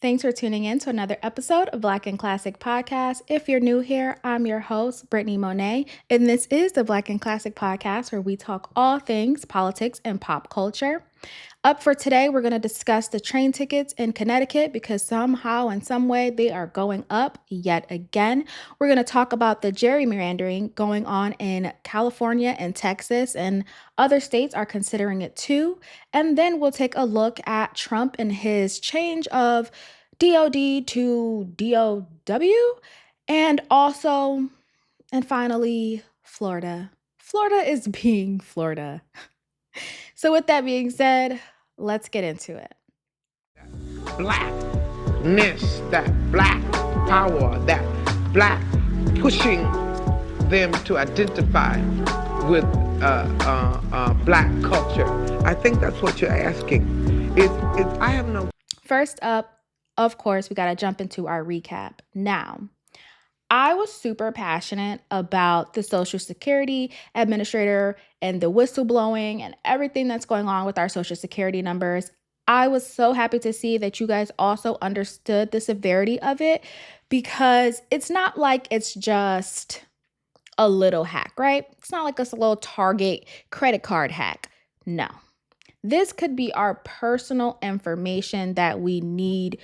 Thanks for tuning in to another episode of Black and Classic Podcast. If you're new here, I'm your host, Brittany Monet, and this is the Black and Classic Podcast where we talk all things politics and pop culture. Up for today, we're going to discuss the train tickets in Connecticut because somehow, in some way, they are going up yet again. We're going to talk about the gerrymandering going on in California and Texas, and other states are considering it too. And then we'll take a look at Trump and his change of DOD to DOW, and also, and finally, Florida. Florida is being Florida. So with that being said, let's get into it. Blackness, that black power, that black pushing them to identify with black culture. I think that's what you're asking. I have no. First up, of course, we got to jump into our recap. Now, I was super passionate about the Social Security Administrator and the whistleblowing and everything that's going on with our Social Security numbers. I was so happy to see that you guys also understood the severity of it, because it's not like it's just a little hack, right? It's not like it's a little Target credit card hack. No. This could be our personal information that we need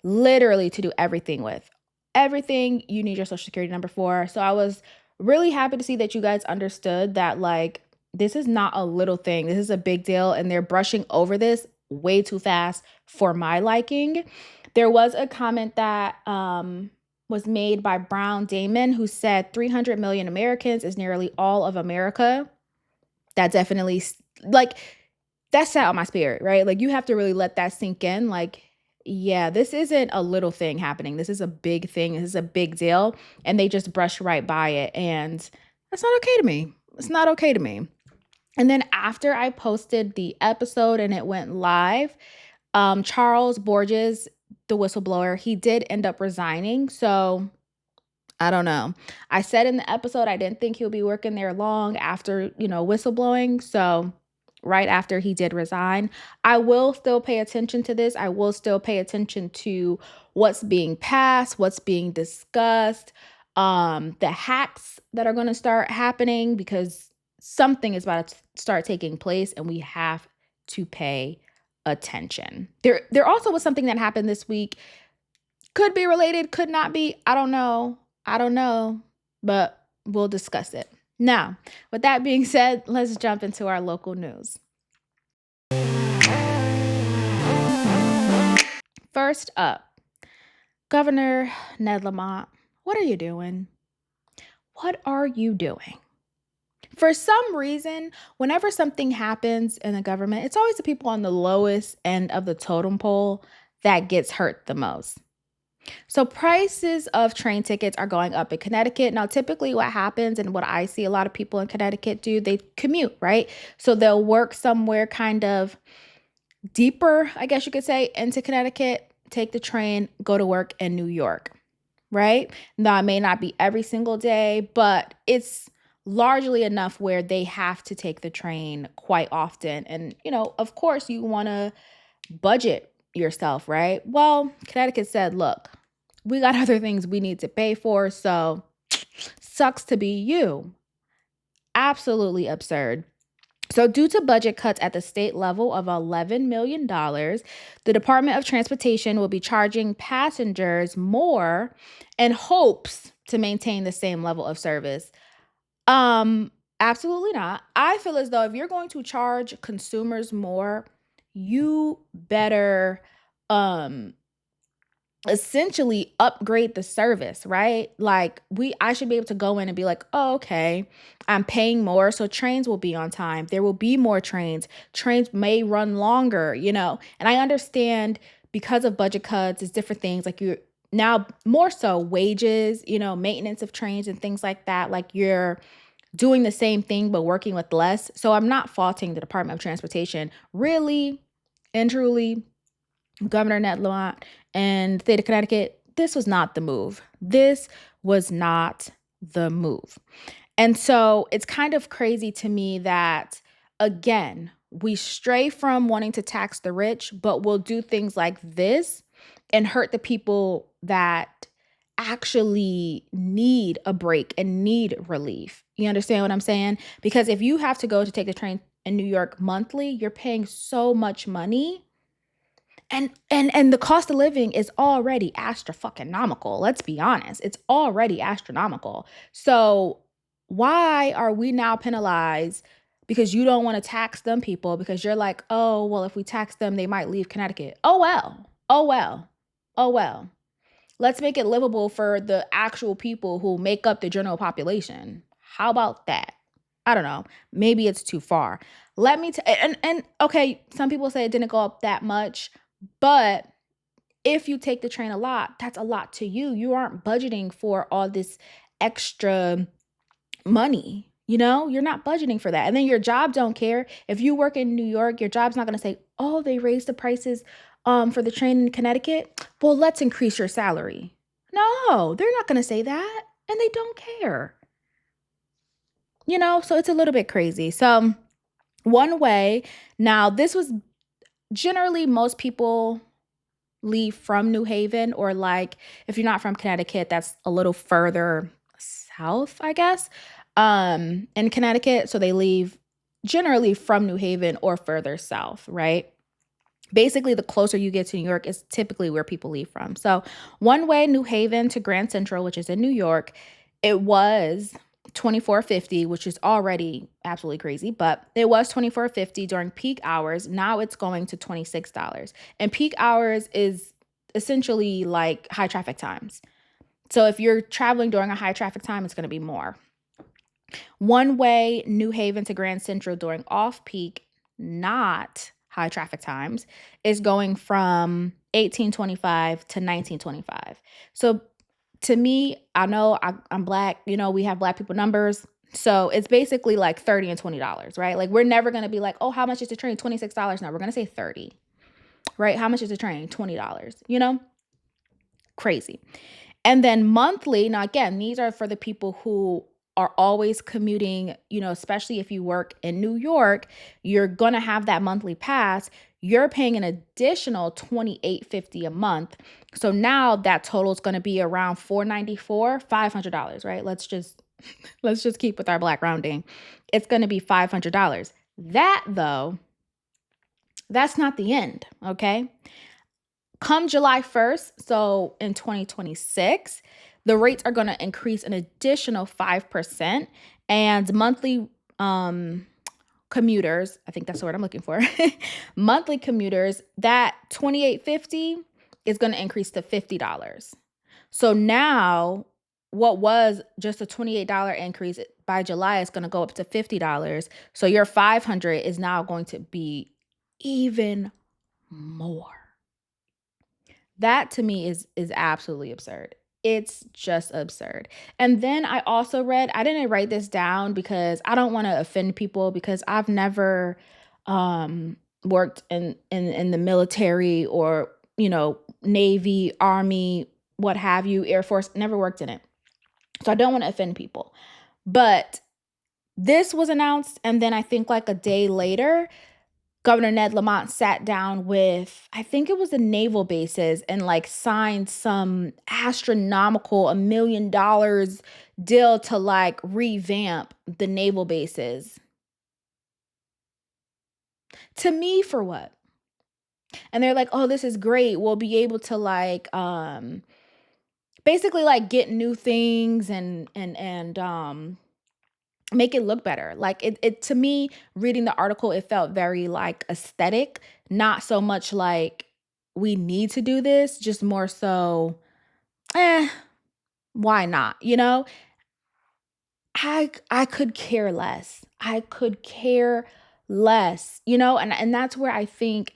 literally to do everything with. Everything you need your Social Security number for. So I was really happy to see that you guys understood that, like, this is not a little thing. This is a big deal, and they're brushing over this way too fast for my liking. There was a comment that was made by Brown Damon, who said 300 million Americans is nearly all of America. That definitely, like, that sat on my spirit, right? Like, you have to really let that sink in. Like, yeah, this isn't a little thing happening. This is a big thing. This is a big deal. And they just brush right by it. And that's not okay to me. It's not okay to me. And then after I posted the episode and it went live, Charles Borges, the whistleblower, he did end up resigning. So I don't know. I said in the episode I didn't think he'll be working there long after, whistleblowing. So right after he did resign, I will still pay attention to this. I will still pay attention to what's being passed, what's being discussed, the hacks that are going to start happening, because something is about to start taking place and we have to pay attention. There also was something that happened this week. Could be related, could not be. I don't know, but we'll discuss it. Now, with that being said, let's jump into our local news. First up, Governor Ned Lamont, what are you doing? What are you doing? For some reason, whenever something happens in the government, it's always the people on the lowest end of the totem pole that gets hurt the most. So prices of train tickets are going up in Connecticut. Now, typically what happens, and what I see a lot of people in Connecticut do, they commute, right? So they'll work somewhere kind of deeper, I guess you could say, into Connecticut, take the train, go to work in New York, right? Now, it may not be every single day, but it's largely enough where they have to take the train quite often. And, of course, you want to budget yourself, right? Well, Connecticut said, look, we got other things we need to pay for, so sucks to be you. Absolutely absurd. So due to budget cuts at the state level of $11 million, the Department of Transportation will be charging passengers more in hopes to maintain the same level of service. Absolutely not. I feel as though if you're going to charge consumers more, you better essentially upgrade the service, right? Like, I should be able to go in and be like, oh, okay, I'm paying more, so trains will be on time. There will be more trains. Trains may run longer, and I understand because of budget cuts, it's different things. Like, you're now more so wages, maintenance of trains and things like that. Like, you're doing the same thing but working with less. So I'm not faulting the Department of Transportation. Really and truly, Governor Ned Lamont and the state of Connecticut, this was not the move. This was not the move. And so it's kind of crazy to me that, again, we stray from wanting to tax the rich, but we'll do things like this and hurt the people that actually need a break and need relief. You understand what I'm saying? Because if you have to go to take the train in New York monthly, you're paying so much money. And the cost of living is already astronomical. Let's be honest. It's already astronomical. So why are we now penalized because you don't want to tax them people because you're like, oh, well, if we tax them, they might leave Connecticut. Oh, well. Oh, well. Oh, well. Let's make it livable for the actual people who make up the general population. How about that? I don't know. Maybe it's too far. Let me and okay, some people say it didn't go up that much, but if you take the train a lot, that's a lot to you. You aren't budgeting for all this extra money. You're not budgeting for that. And then your job don't care. If you work in New York, your job's not going to say, "Oh, they raised the prices for the train in Connecticut. Well, let's increase your salary." No, they're not going to say that, and they don't care. So it's a little bit crazy. So, one way, now this was generally most people leave from New Haven, or like if you're not from Connecticut, that's a little further south, I guess, in Connecticut. So they leave generally from New Haven or further south, right? Basically, the closer you get to New York is typically where people leave from. So one way, New Haven to Grand Central, which is in New York, it was 24.50, which is already absolutely crazy, but it was 24.50 during peak hours. Now it's going to $26. And peak hours is essentially like high traffic times. So if you're traveling during a high traffic time, it's going to be more. One way, New Haven to Grand Central during off peak, not high traffic times, is going from 18.25 to 19.25. So to me, I know I'm Black, we have Black people numbers. So it's basically like $30 and $20, right? Like we're never going to be like, oh, how much is the train? $26. No, we're going to say 30, right? How much is the train? $20, crazy. And then monthly, now again, these are for the people who are always commuting, especially if you work in New York, you're going to have that monthly pass. You're paying an additional $28.50 a month. So now that total is going to be around $494, $500, right? Let's just keep with our Black rounding. It's going to be $500. That though, that's not the end, okay? Come July 1st, so in 2026, the rates are going to increase an additional 5%, and monthly commuters, I think that's the word I'm looking for, monthly commuters, that $28.50 is going to increase to $50. So now what was just a $28 increase by July is going to go up to $50. So your $500 is now going to be even more. That to me is absolutely absurd. It's just absurd. And then I also read, I didn't write this down because I don't want to offend people, because I've never worked in the military or, Navy, Army, what have you, Air Force, never worked in it. So I don't want to offend people. But this was announced, and then I think like a day later, Governor Ned Lamont sat down with, I think it was the naval bases, and like signed some astronomical $1 million deal to like revamp the naval bases. To me, for what? And they're like, oh, this is great. We'll be able to like basically like get new things and make it look better. Like it to me, reading the article, it felt very like aesthetic, not so much like we need to do this, just more so, why not? I could care less. I could care less, and that's where I think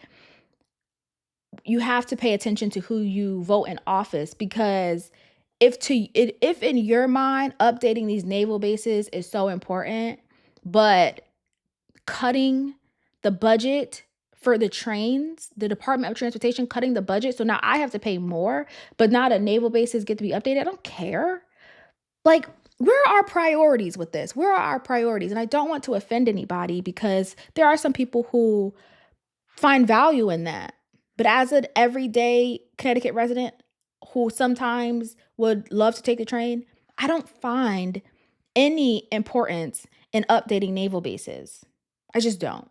you have to pay attention to who you vote in office, because if in your mind updating these naval bases is so important, but cutting the budget for the trains, the Department of Transportation cutting the budget, so now I have to pay more, but not a naval bases get to be updated. I don't care. Like, where are our priorities with this? Where are our priorities? And I don't want to offend anybody, because there are some people who find value in that. But as an everyday Connecticut resident who sometimes would love to take the train, I don't find any importance in updating naval bases. I just don't.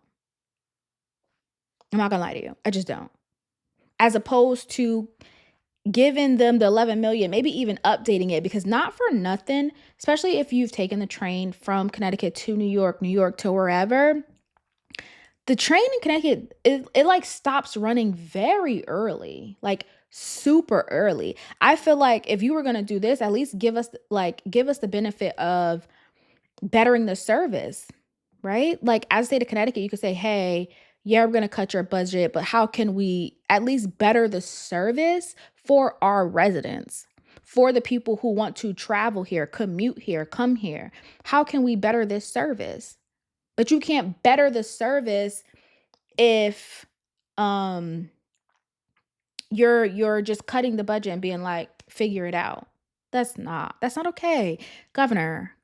I'm not gonna lie to you. I just don't. As opposed to giving them the 11 million, maybe even updating it, because not for nothing, especially if you've taken the train from Connecticut to New York to wherever, the train in Connecticut, it like stops running very early, like super early. I feel like if you were going to do this, at least give us the benefit of bettering the service, right? Like as a state of Connecticut, you could say, hey, yeah, we're going to cut your budget, but how can we at least better the service for our residents, for the people who want to travel here, commute here, come here? How can we better this service? But you can't better the service if you're just cutting the budget and being like, figure it out. That's not okay. Governor,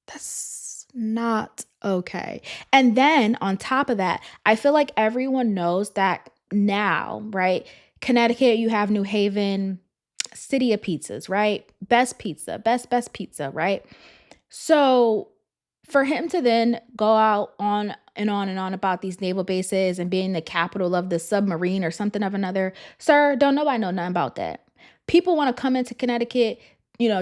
that's not okay. And then on top of that, I feel like everyone knows that now, right? Connecticut, you have New Haven, city of pizzas, right? Best pizza, best pizza, right? So for him to then go out on and on about these naval bases and being the capital of the submarine or something of another, sir, don't nobody know nothing about that. People want to come into Connecticut,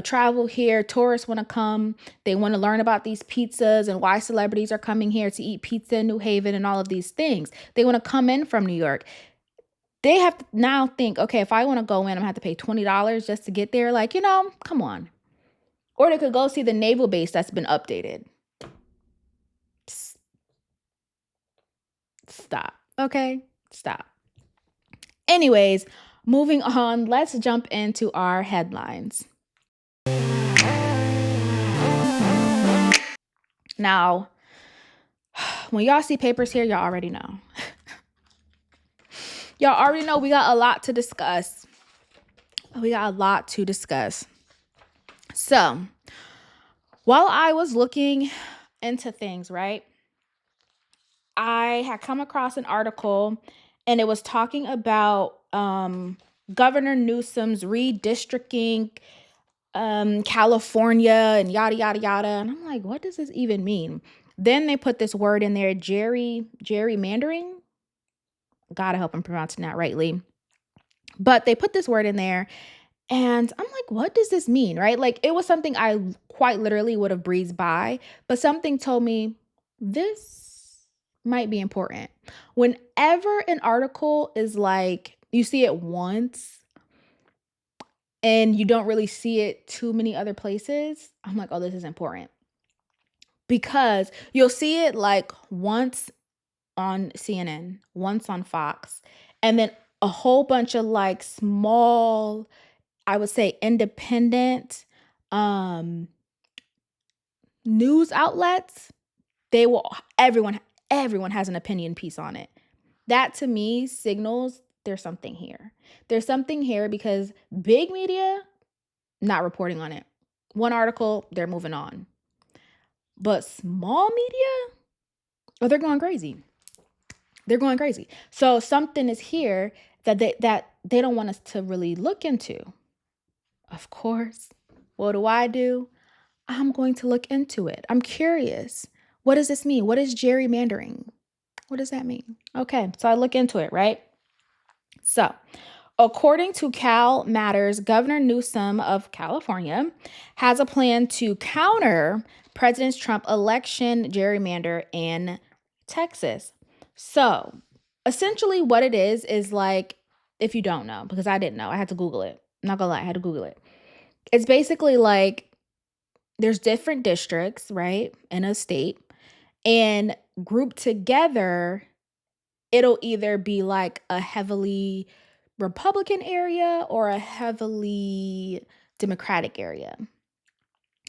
travel here. Tourists want to come. They want to learn about these pizzas and why celebrities are coming here to eat pizza in New Haven and all of these things. They want to come in from New York. They have to now think, okay, if I want to go in, I'm going to have to pay $20 just to get there. Like, come on. Or they could go see the naval base that's been updated. Stop. Okay? Stop. Anyways, moving on, let's jump into our headlines. Now, when y'all see papers here, y'all already know. Y'all already know we got a lot to discuss. So, while I was looking into things, right, I had come across an article and it was talking about Governor Newsom's redistricting California and yada, yada, yada. And I'm like, what does this even mean? Then they put this word in there, gerrymandering. God, I hope I'm pronouncing that rightly. But they put this word in there and I'm like, what does this mean? Right? Like it was something I quite literally would have breezed by, but something told me this might be important. Whenever an article is like, you see it once and you don't really see it too many other places, I'm like, oh, this is important. Because you'll see it like once on CNN, once on Fox, and then a whole bunch of like small, I would say independent news outlets, everyone has an opinion piece on it. That to me signals there's something here. There's something here because big media, not reporting on it. One article, they're moving on. But small media, oh, they're going crazy. So something is here that they don't want us to really look into. Of course, what do? I'm going to look into it. I'm curious. What does this mean? What is gerrymandering? What does that mean? Okay, so I look into it, right? So, according to Cal Matters, Governor Newsom of California has a plan to counter President Trump election gerrymander in Texas. So, essentially what it is like, if you don't know, because I didn't know, I had to Google it. I'm not gonna lie, I had to Google it. It's basically like there's different districts, right, in a state, and grouped together, it'll either be like a heavily Republican area or a heavily Democratic area.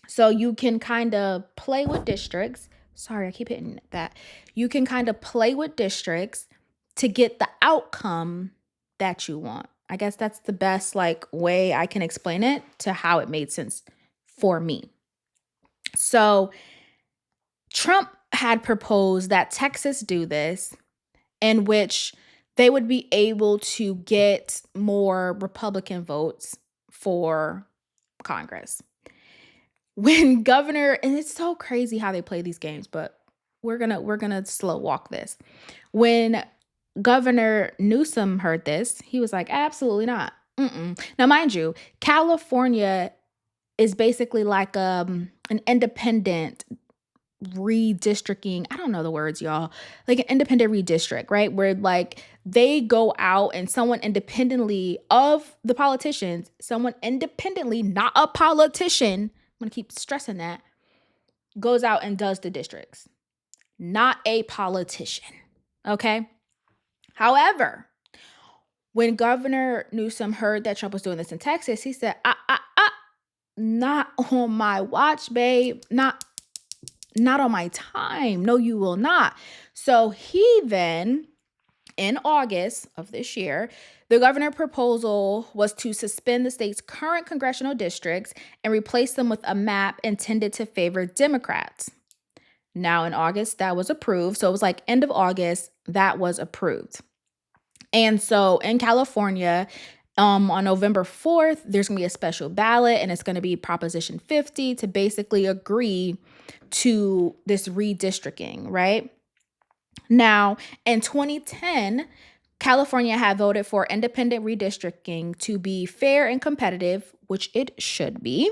So you can kind of play with districts. Sorry, I keep hitting that. You can kind of play with districts to get the outcome that you want. I guess that's the best like way I can explain it to how it made sense for me. So Trump had proposed that Texas do this, in which they would be able to get more Republican votes for Congress. When Governor, and it's so crazy how they play these games, but we're gonna slow walk this. When Governor Newsom heard this, he was like, absolutely not. Now, mind you, California is basically like an independent redistricting. I don't know the words, y'all. Like an independent redistrict, right? Where like they go out and someone independently of the politicians, someone independently, not a politician, I'm gonna keep stressing that, goes out and does the districts, not a politician. Okay. However, when Governor Newsom heard that Trump was doing this in Texas, he said, not on my watch, babe. Not on my time. No, you will not. So he then, in August of this year, the governor proposal was to suspend the state's current congressional districts and replace them with a map intended to favor Democrats. Now in August, that was approved. So it was like end of August, that was approved. And so in California, on November 4th, there's going to be a special ballot, and it's going to be Proposition 50 to basically agree to this redistricting, right? Now, in 2010, California had voted for independent redistricting to be fair and competitive, which it should be.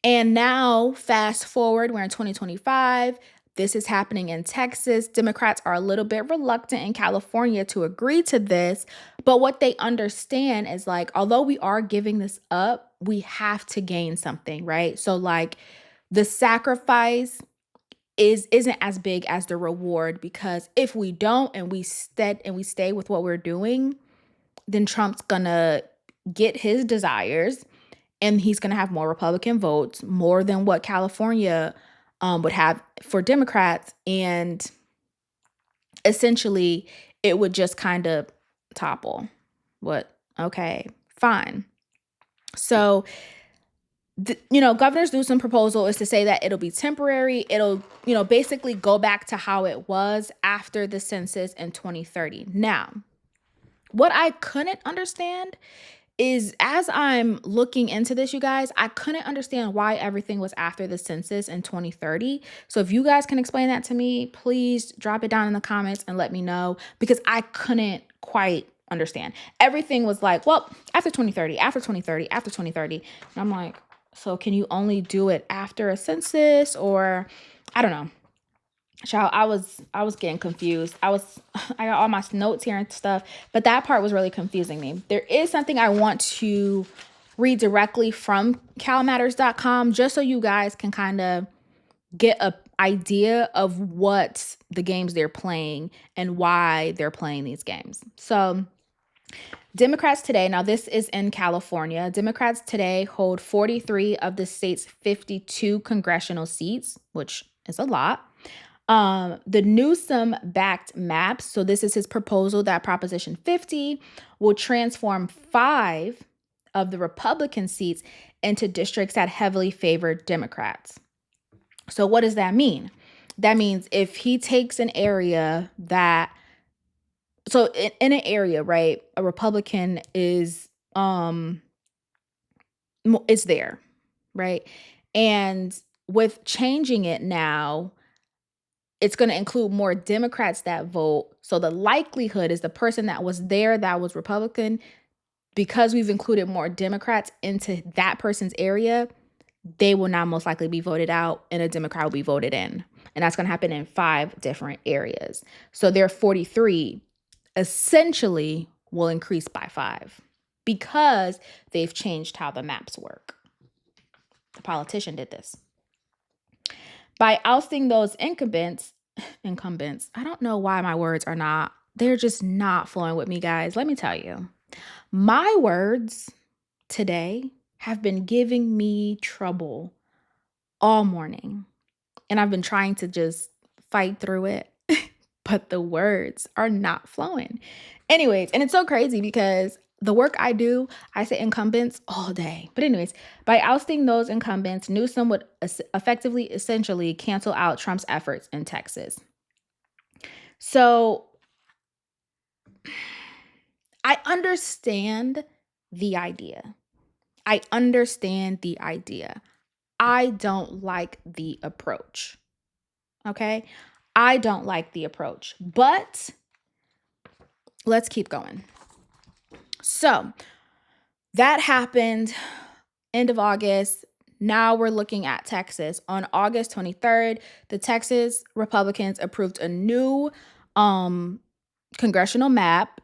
And now, fast forward, we're in 2025. This is happening in Texas. Democrats are a little bit reluctant in California to agree to this. But what they understand is like, although we are giving this up, we have to gain something, right? So like the sacrifice isn't as big as the reward, because if we don't and we stay with what we're doing, then Trump's gonna get his desires and he's gonna have more Republican votes, more than what California would have for Democrats, and essentially it would just kind of topple. What? Okay, fine. So, Governor Newsom's proposal is to say that it'll be temporary. It'll, basically go back to how it was after the census in 2030. Now, what I couldn't understand is, as I'm looking into this, you guys, I couldn't understand why everything was after the census in 2030. So if you guys can explain that to me, please drop it down in the comments and let me know, because I couldn't quite understand. Everything was like, well, after 2030, after 2030, after 2030. And I'm like, so can you only do it after a census, or I don't know. Child, I was getting confused. I got all my notes here and stuff, but that part was really confusing me. There is something I want to read directly from calmatters.com, just so you guys can kind of get an idea of what the games they're playing and why they're playing these games. So Democrats today, now this is in California, Democrats today hold 43 of the state's 52 congressional seats, which is a lot. The Newsom backed maps, so this is his proposal that Proposition 50 will transform 5 of the Republican seats into districts that heavily favor Democrats. So what does that mean? That means if he takes an area that, so in an area, right, a Republican is there, right? And with changing it now, it's going to include more Democrats that vote. So the likelihood is the person that was there that was Republican, because we've included more Democrats into that person's area, they will now most likely be voted out and a Democrat will be voted in. And that's going to happen in 5 different areas. So their 43 essentially will increase by 5 because they've changed how the maps work. The politician did this. By ousting those incumbents, I don't know why my words are not, they're just not flowing with me, guys. Let me tell you, my words today have been giving me trouble all morning, and I've been trying to just fight through it, but the words are not flowing. Anyways, and it's so crazy because the work I do, I say incumbents all day. But anyways, by ousting those incumbents, Newsom would essentially cancel out Trump's efforts in Texas. So I understand the idea. I understand the idea. I don't like the approach. Okay? I don't like the approach. But let's keep going. So that happened end of August. Now we're looking at Texas. On August 23rd, the Texas Republicans approved a new congressional map,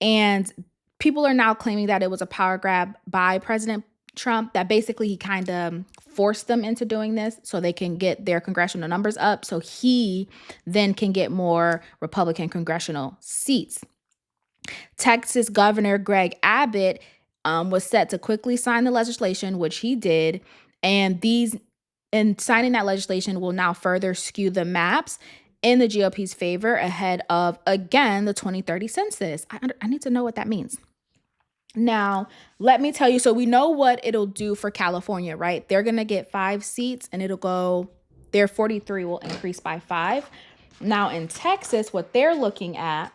and people are now claiming that it was a power grab by President Trump, that basically he kind of forced them into doing this so they can get their congressional numbers up, so he then can get more Republican congressional seats. Texas Governor Greg Abbott was set to quickly sign the legislation, which he did, and signing that legislation will now further skew the maps in the GOP's favor ahead of, again, the 2030 census. I need to know what that means. Now, let me tell you, so we know what it'll do for California, right? They're going to get 5 seats and their 43 will increase by 5. Now, in Texas, what they're looking at,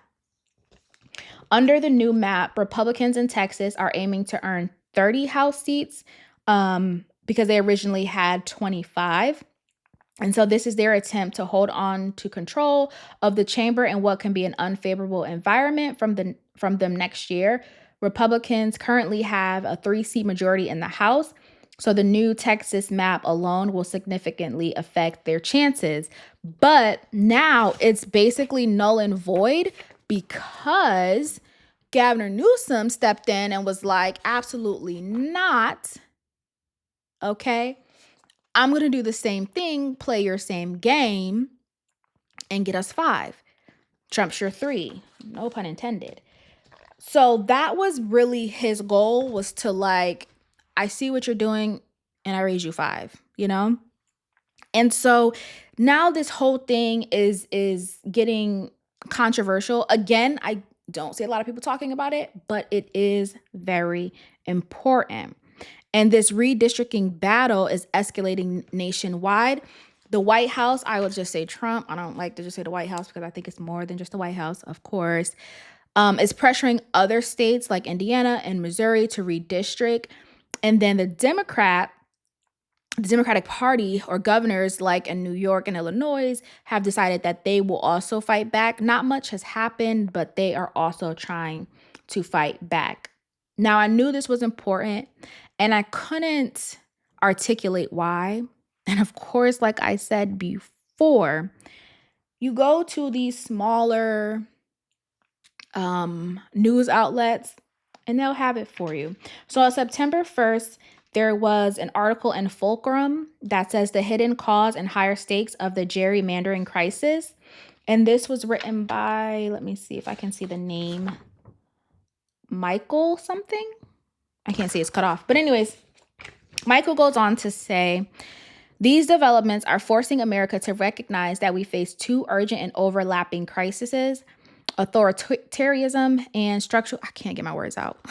under the new map, Republicans in Texas are aiming to earn 30 House seats because they originally had 25. And so this is their attempt to hold on to control of the chamber in what can be an unfavorable environment from them next year. Republicans currently have a 3-seat majority in the House, so the new Texas map alone will significantly affect their chances. But now it's basically null and void because Governor Newsom stepped in and was like, absolutely not. Okay, I'm going to do the same thing, play your same game, and get us 5. Trump's your 3. No pun intended. So that was really his goal, was to like, I see what you're doing and I raise you 5, you know? And so now this whole thing is getting controversial. Again, I don't see a lot of people talking about it, but it is very important. And this redistricting battle is escalating nationwide. The White House, I would just say Trump. I don't like to just say the White House because I think it's more than just the White House, of course, is pressuring other states like Indiana and Missouri to redistrict. And then the Democratic Party, or governors like in New York and Illinois, have decided that they will also fight back. Not much has happened, but they are also trying to fight back. Now, I knew this was important and I couldn't articulate why. And of course, like I said before, you go to these smaller news outlets and they'll have it for you. So on September 1st, there was an article in Fulcrum that says the hidden cause and higher stakes of the gerrymandering crisis. And this was written by, let me see if I can see the name, Michael something. I can't see, it's cut off. But anyways, Michael goes on to say, these developments are forcing America to recognize that we face 2 urgent and overlapping crises: authoritarianism and structural, I can't get my words out.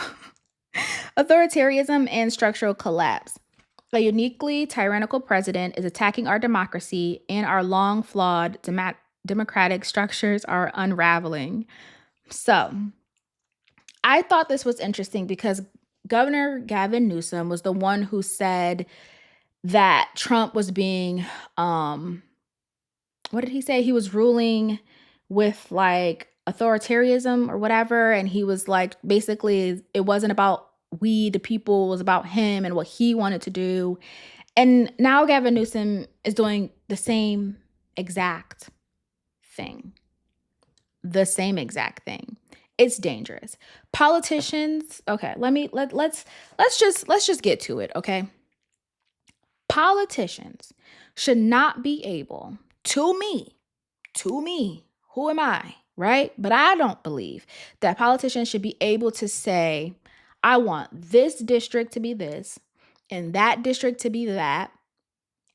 Authoritarianism and structural collapse. A uniquely tyrannical president is attacking our democracy, and our long flawed democratic structures are unraveling. So I thought this was interesting because Governor Gavin Newsom was the one who said that Trump was being, what did he say? He was ruling with like authoritarianism or whatever. And he was like, basically, it wasn't about we, the people, it was about him and what he wanted to do. And now Gavin Newsom is doing the same exact thing. The same exact thing. It's dangerous. Politicians, okay, let's just get to it, okay? Politicians should not be able, to me, who am I, right? But I don't believe that politicians should be able to say, I want this district to be this and that district to be that,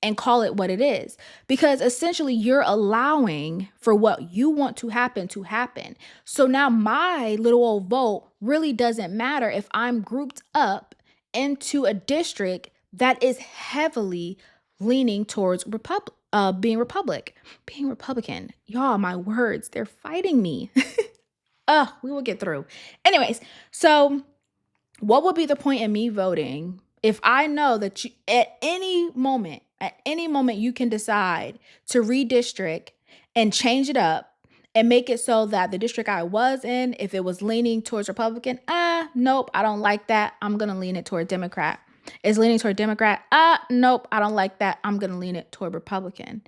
and call it what it is. Because essentially you're allowing for what you want to happen to happen. So now my little old vote really doesn't matter if I'm grouped up into a district that is heavily leaning towards being Republican. Y'all, my words, they're fighting me. We will get through. Anyways, so what would be the point in me voting if I know that you, at any moment, you can decide to redistrict and change it up and make it so that the district I was in, if it was leaning towards Republican, nope, I don't like that. I'm going to lean it toward Democrat. It's leaning toward Democrat. Nope, I don't like that. I'm going to lean it toward Republican.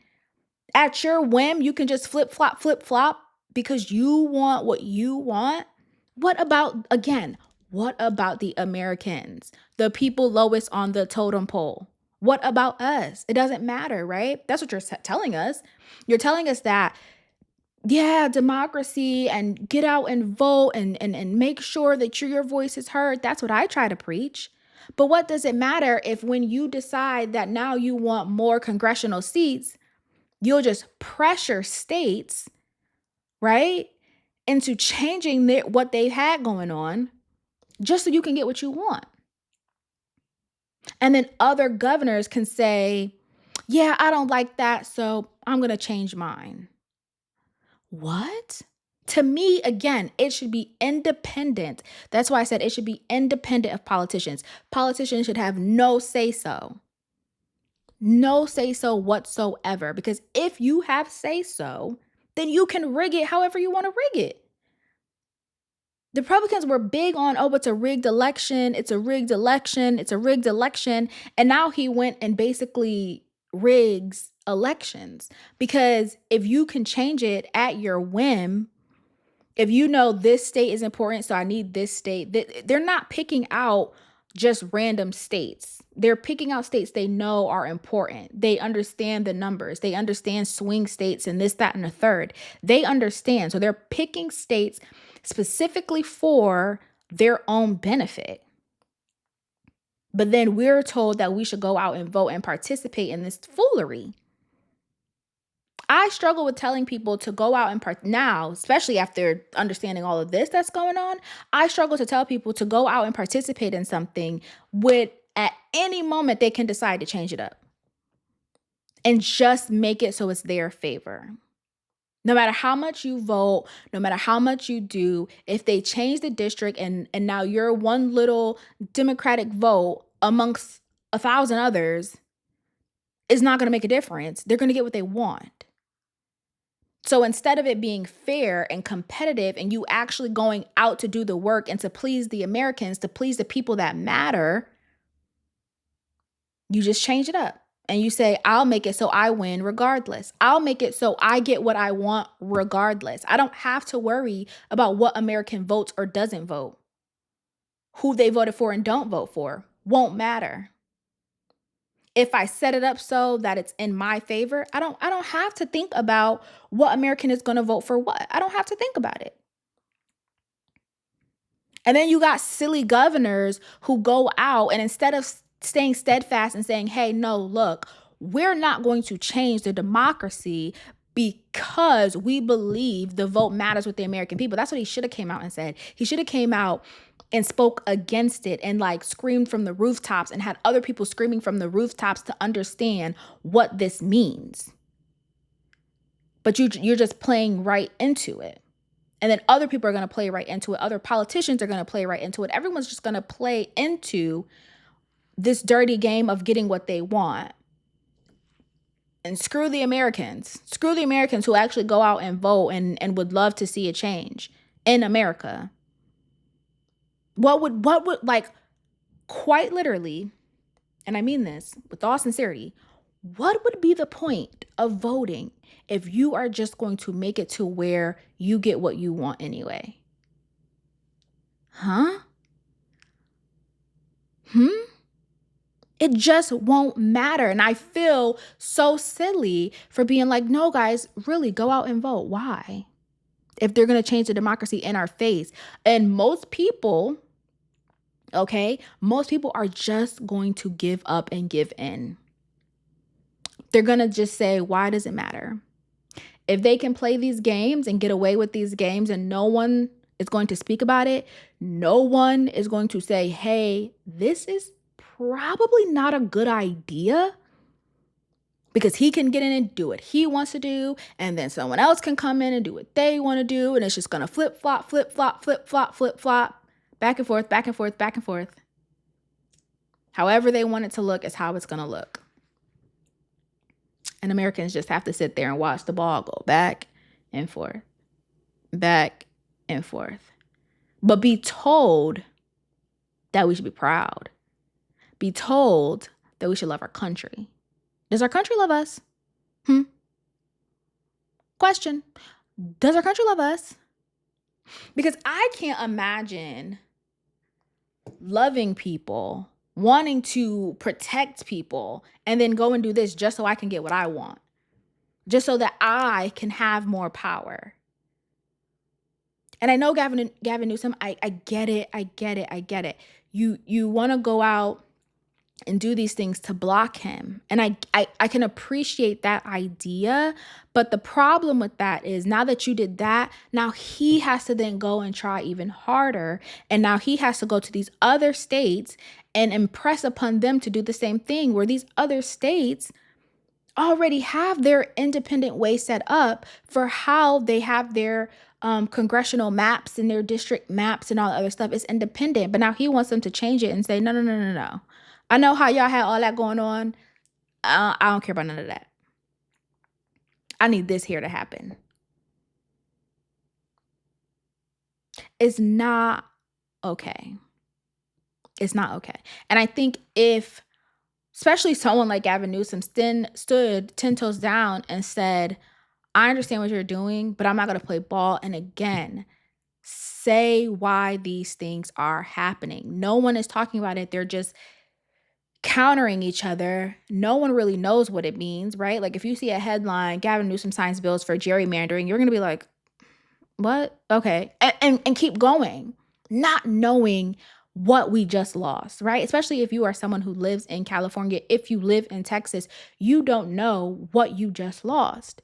At your whim, you can just flip flop because you want what you want. What about the Americans, the people lowest on the totem pole? What about us? It doesn't matter, right? That's what you're telling us. You're telling us that, yeah, democracy and get out and vote and make sure that your voice is heard. That's what I try to preach. But what does it matter if when you decide that now you want more congressional seats, you'll just pressure states, right, into changing what they've had going on just so you can get what you want. And then other governors can say, yeah, I don't like that, so I'm going to change mine. What? To me, again, it should be independent. That's why I said it should be independent of politicians. Politicians should have no say-so. No say-so whatsoever. Because if you have say-so, then you can rig it however you want to rig it. The Republicans were big on, it's a rigged election. It's a rigged election. It's a rigged election. And now he went and basically rigs elections. Because if you can change it at your whim, if you know this state is important, so I need this state, they're not picking out just random states. They're picking out states they know are important. They understand the numbers. They understand swing states and this, that, and the third. They understand. So they're picking states specifically for their own benefit. But then we're told that we should go out and vote and participate in this foolery. I struggle with telling people to go out and now, especially after understanding all of this that's going on, I struggle to tell people to go out and participate in something with at any moment they can decide to change it up and just make it so it's their favor. No matter how much you vote, no matter how much you do, if they change the district and now you're one little Democratic vote amongst 1,000 others, it's not going to make a difference. They're going to get what they want. So instead of it being fair and competitive and you actually going out to do the work and to please the Americans, to please the people that matter, you just change it up. And you say, I'll make it so I win regardless. I'll make it so I get what I want regardless. I don't have to worry about what American votes or doesn't vote. Who they voted for and don't vote for won't matter. If I set it up so that it's in my favor, I don't have to think about what American is going to vote for what. I don't have to think about it. And then you got silly governors who go out and instead of staying steadfast and saying, hey, no, look, we're not going to change the democracy because we believe the vote matters with the American people. That's what he should have came out and said. He should have came out and spoke against it and like screamed from the rooftops and had other people screaming from the rooftops to understand what this means. But you're just playing right into it. And then other people are going to play right into it. Other politicians are going to play right into it. Everyone's just going to play into this dirty game of getting what they want. And screw the Americans. Screw the Americans who actually go out and vote and would love to see a change in America. What would like quite literally, and I mean this with all sincerity, what would be the point of voting if you are just going to make it to where you get what you want anyway? Huh? It just won't matter. And I feel so silly for being like, no, guys, really go out and vote. Why? If they're going to change the democracy in our face. And most people are just going to give up and give in. They're going to just say, why does it matter? If they can play these games and get away with these games and no one is going to speak about it, no one is going to say, hey, this is probably not a good idea because he can get in and do what he wants to do, and then someone else can come in and do what they want to do, and it's just going to flip, flop, flip, flop, flip, flop, flip, flop, back and forth, back and forth, back and forth. However they want it to look is how it's going to look. And Americans just have to sit there and watch the ball go back and forth, back and forth. But be told that we should be proud. Be told that we should love our country. Does our country love us? Question. Does our country love us? Because I can't imagine loving people, wanting to protect people, and then go and do this just so I can get what I want. Just so that I can have more power. And I know Gavin Newsom, I get it. You want to go out and do these things to block him. And I can appreciate that idea. But the problem with that is now that you did that, now he has to then go and try even harder. And now he has to go to these other states and impress upon them to do the same thing, where these other states already have their independent way set up for how they have their congressional maps and their district maps and all the other stuff. It's independent. But now he wants them to change it and say, no. I know how y'all had all that going on. I don't care about none of that. I need this here to happen. It's not okay. It's not okay. And I think if, especially someone like Gavin Newsom stood 10 toes down and said, I understand what you're doing, but I'm not going to play ball. And again, say why these things are happening. No one is talking about it. They're just countering each other. No one really knows what it means, right? Like if you see a headline, Gavin Newsom signs bills for gerrymandering, you're going to be like, what? Okay. And keep going, not knowing what we just lost, right? Especially if you are someone who lives in California. If you live in Texas, you don't know what you just lost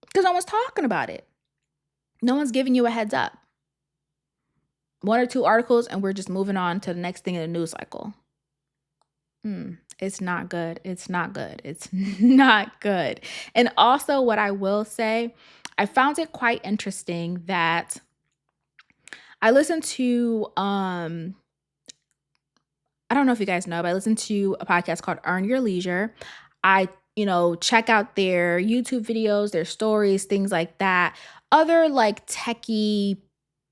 because no one's talking about it. No one's giving you a heads up. 1 or 2 articles and we're just moving on to the next thing in the news cycle. It's not good. It's not good. It's not good. And also what I will say, I found it quite interesting that I listened to, I don't know if you guys know, but I listened to a podcast called Earn Your Leisure. I, check out their YouTube videos, their stories, things like that. Other like techie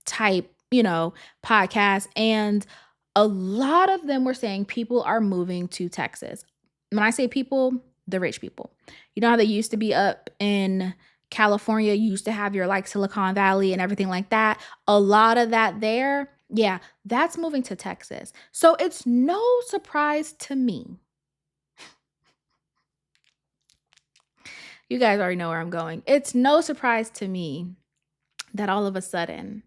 type, podcasts. And a lot of them were saying people are moving to Texas. When I say people, the rich people. You know how they used to be up in California, you used to have your like Silicon Valley and everything like that. A lot of that there, yeah, that's moving to Texas. So it's no surprise to me. You guys already know where I'm going. It's no surprise to me that all of a sudden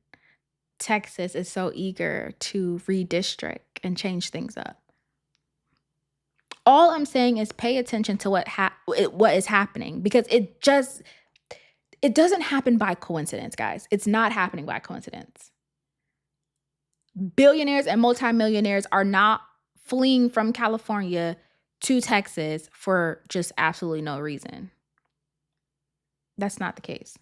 Texas is so eager to redistrict and change things up. All I'm saying is pay attention to what is happening, because it doesn't happen by coincidence, guys. It's not happening by coincidence. Billionaires and multimillionaires are not fleeing from California to Texas for just absolutely no reason. That's not the case.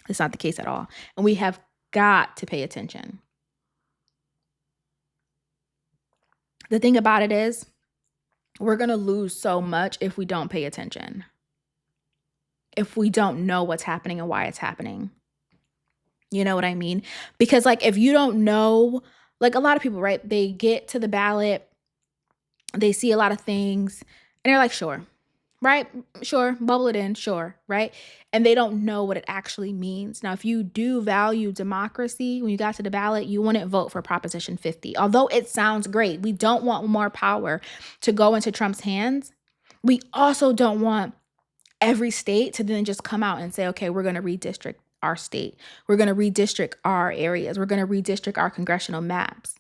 It's not the case at all. And we have got to pay attention. The thing about it is, we're going to lose so much if we don't pay attention. If we don't know what's happening and why it's happening. You know what I mean? Because like if you don't know, like a lot of people, right? They get to the ballot, they see a lot of things, and they're like, sure, right? Sure, bubble it in, sure, right? And they don't know what it actually means. Now, if you do value democracy, when you got to the ballot, you wouldn't vote for Proposition 50. Although it sounds great, we don't want more power to go into Trump's hands. We also don't want every state to then just come out and say, okay, we're going to redistrict our state. We're going to redistrict our areas. We're going to redistrict our congressional maps.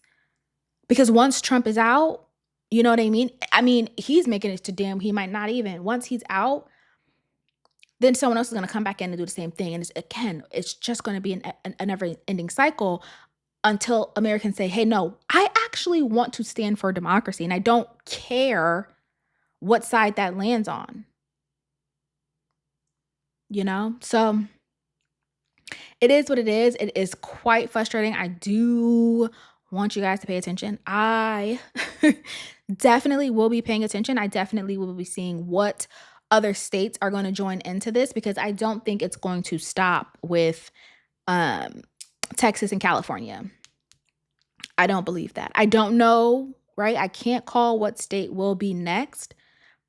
Because once Trump is out, you know what I mean? I mean, he's making it to damn, he might not even. Once he's out, then someone else is going to come back in and do the same thing. And it's just going to be a never-ending cycle until Americans say, hey, no, I actually want to stand for democracy. And I don't care what side that lands on. So it is what it is. It is quite frustrating. I do want you guys to pay attention. I definitely will be paying attention. I definitely will be seeing what other states are going to join into this, because I don't think it's going to stop with um, Texas and California. I don't believe that. I don't know, right? I can't call what state will be next,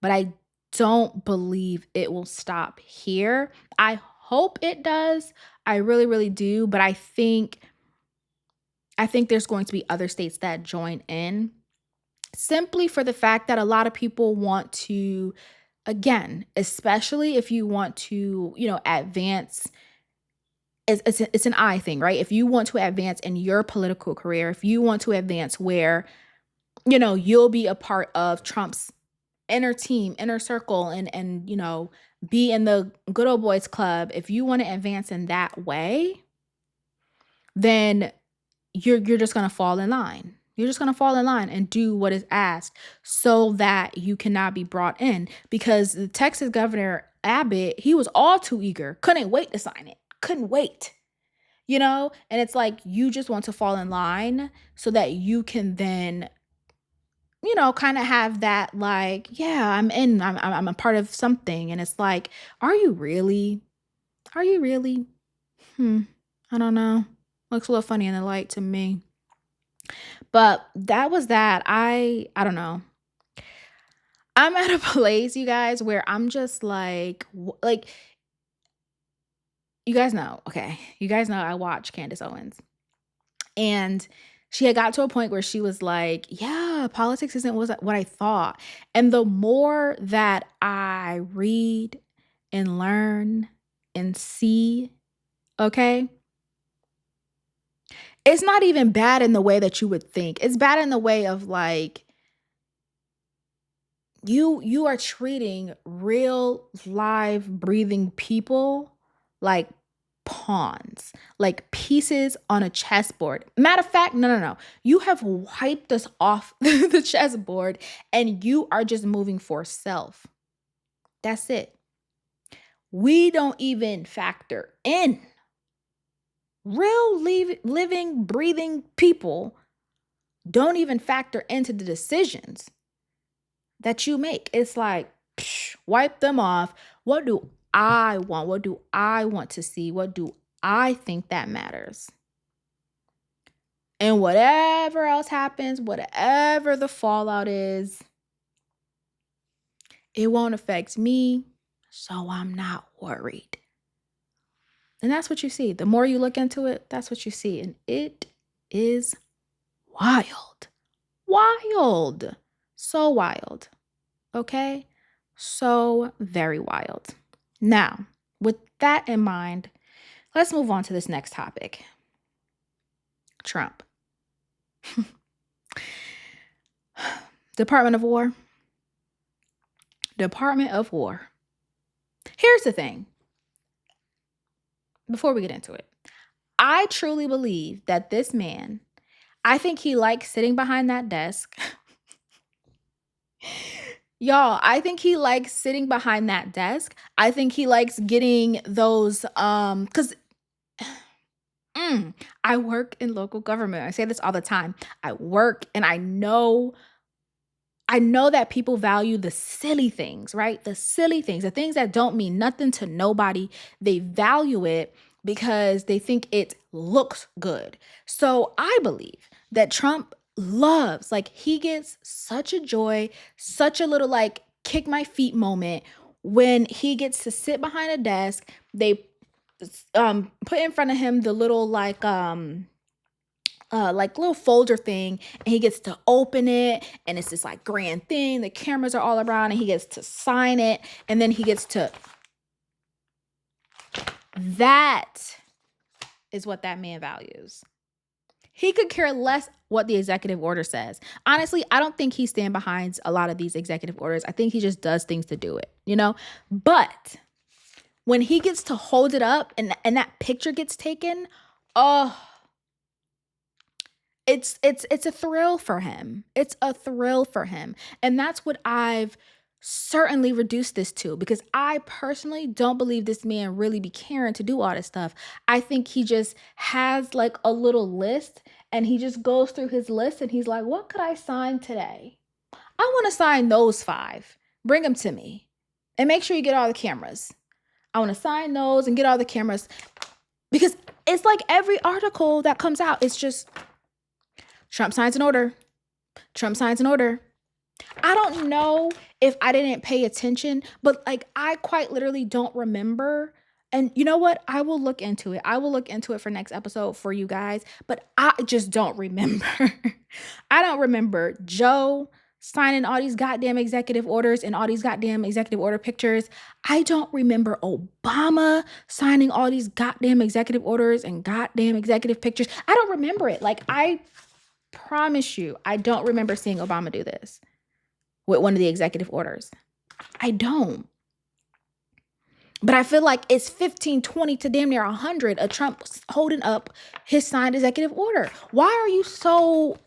but I don't believe it will stop here. I hope it does. I really, really do. But I think there's going to be other states that join in, simply for the fact that a lot of people want to, again, especially if you want to, advance. It's an I thing, right? If you want to advance in your political career, if you want to advance where, you'll be a part of Trump's inner team, inner circle, and be in the good old boys club, if you want to advance in that way, then you're just going to fall in line. You're just going to fall in line and do what is asked, so that you cannot be brought in, because the Texas Governor Abbott, he was all too eager. Couldn't wait to sign it. Couldn't wait. And it's like, you just want to fall in line so that you can then, kind of have that, like, yeah, I'm in, I'm a part of something. And it's like, are you really? Are you really? I don't know. Looks a little funny in the light to me. But that was that. I don't know. I'm at a place, you guys, where I'm just like, you guys know, okay? You guys know I watch Candace Owens. And she had got to a point where she was like, yeah, politics isn't what I thought. And the more that I read and learn and see, okay, it's not even bad in the way that you would think. It's bad in the way of, like, you are treating real, live, breathing people like pawns, like pieces on a chessboard. Matter of fact, no. You have wiped us off the chessboard, and you are just moving for self. That's it. We don't even factor in real, living, breathing people. Don't even factor into the decisions that you make. It's like, wipe them off. What do I want? What do I want to see? What do I think that matters? And whatever else happens, whatever the fallout is, it won't affect me, so I'm not worried. And that's what you see. The more you look into it, that's what you see. And it is wild. Wild. So wild. Okay? So very wild. Now, with that in mind, let's move on to this next topic. Trump. Department of War. Department of War. Here's the thing. Before we get into it, I truly believe that this man, I think he likes sitting behind that desk. Y'all, I think he likes sitting behind that desk. I think he likes getting those, because I work in local government. I say this all the time. I work, and I know that people value the silly things, right? The silly things, the things that don't mean nothing to nobody. They value it because they think it looks good. So I believe that Trump loves, like, he gets such a joy, such a little, like, kick my feet moment when he gets to sit behind a desk. They put in front of him the little, like little folder thing, and he gets to open it, and it's this like grand thing. The cameras are all around, and he gets to sign it, and then he gets to. That is what that man values. He could care less what the executive order says. Honestly, I don't think he stands behind a lot of these executive orders. I think he just does things to do it, But when he gets to hold it up and that picture gets taken, oh, it's a thrill for him. It's a thrill for him. And that's what I've certainly reduce this to, because I personally don't believe this man really be caring to do all this stuff. I think he just has like a little list and he just goes through his list and he's like, what could I sign today? I want to sign those 5. Bring them to me. And make sure you get all the cameras. I want to sign those and get all the cameras, because it's like every article that comes out, it's just Trump signs an order. Trump signs an order. I don't know if I didn't pay attention, but like I quite literally don't remember. And you know what? I will look into it. I will look into it for next episode for you guys, but I just don't remember. I don't remember Joe signing all these goddamn executive orders and all these goddamn executive order pictures. I don't remember Obama signing all these goddamn executive orders and goddamn executive pictures. I don't remember it. Like, I promise you, I don't remember seeing Obama do this with one of the executive orders. I don't. But I feel like it's 15, 20 to damn near 100 of Trump holding up his signed executive order. Why are you so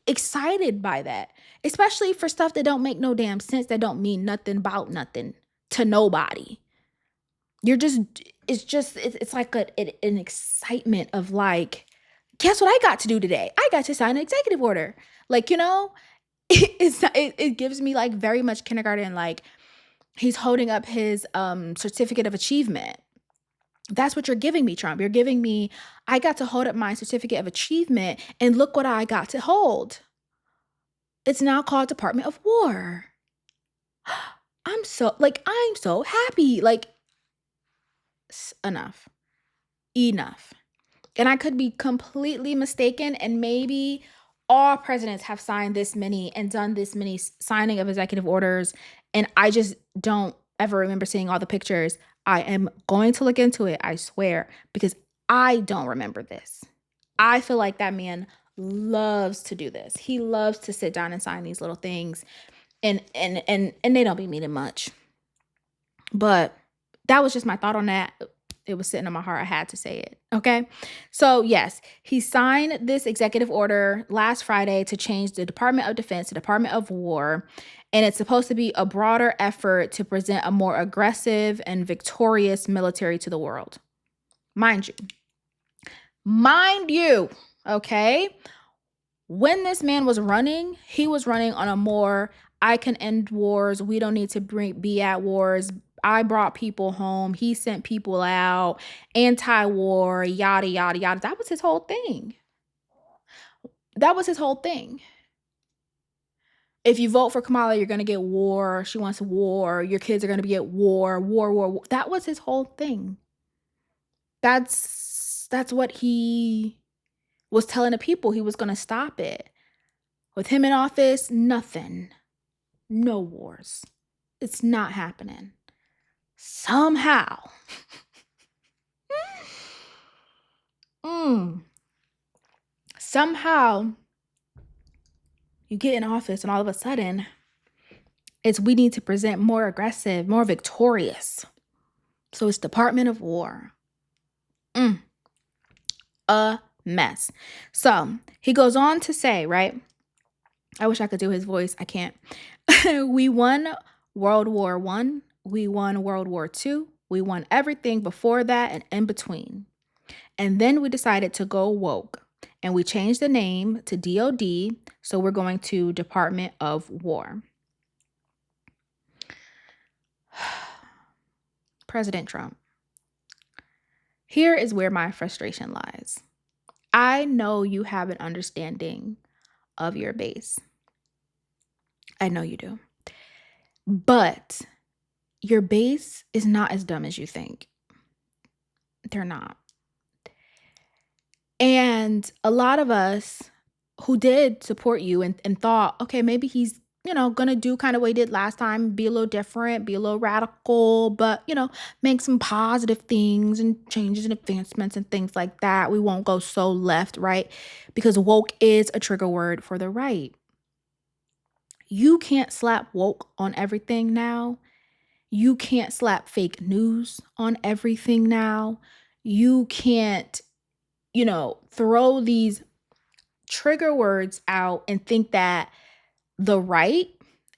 excited by that? Especially for stuff that don't make no damn sense, that don't mean nothing about nothing to nobody. It's like an excitement of like, guess what I got to do today? I got to sign an executive order. Like, you know, it gives me like very much kindergarten, like he's holding up his certificate of achievement. That's what you're giving me, Trump. You're giving me, I got to hold up my certificate of achievement and look what I got to hold. It's now called Department of War. I'm so happy. Like, enough. And I could be completely mistaken, and maybe all presidents have signed this many and done this many signing of executive orders, and I just don't ever remember seeing all the pictures. I am going to look into it, I swear, because I don't remember this. I feel like that man loves to do this. He loves to sit down and sign these little things, and they don't be meaning much. But that was just my thought on that. It was sitting on my heart. I had to say it. Okay. So yes, he signed this executive order last Friday to change the Department of Defense to Department of War. And it's supposed to be a broader effort to present a more aggressive and victorious military to the world. Mind you, okay? When this man was running, he was running on a more, I can end wars. We don't need to be at wars. I brought people home. He sent people out. Anti-war, yada, yada, yada. That was his whole thing. If you vote for Kamala, you're going to get war. She wants war. Your kids are going to be at war. War. That was his whole thing. That's what he was telling the people. He was going to stop it. With him in office, nothing. No wars. It's not happening. Somehow. Somehow you get in office and all of a sudden we need to present more aggressive, more victorious. So it's Department of War. A mess. So he goes on to say, right? I wish I could do his voice. I can't. We won World War I. We won World War II. We won everything before that and in between. And then we decided to go woke. And we changed the name to DOD. So we're going to Department of War. President Trump. Here is where my frustration lies. I know you have an understanding of your base. I know you do. But your base is not as dumb as you think. They're not. And a lot of us who did support you and thought, okay, maybe he's, going to do kind of what he did last time, be a little different, be a little radical, but, make some positive things and changes and advancements and things like that. We won't go so left, right? Because woke is a trigger word for the right. You can't slap woke on everything now. You can't slap fake news on everything now. You can't, throw these trigger words out and think that the right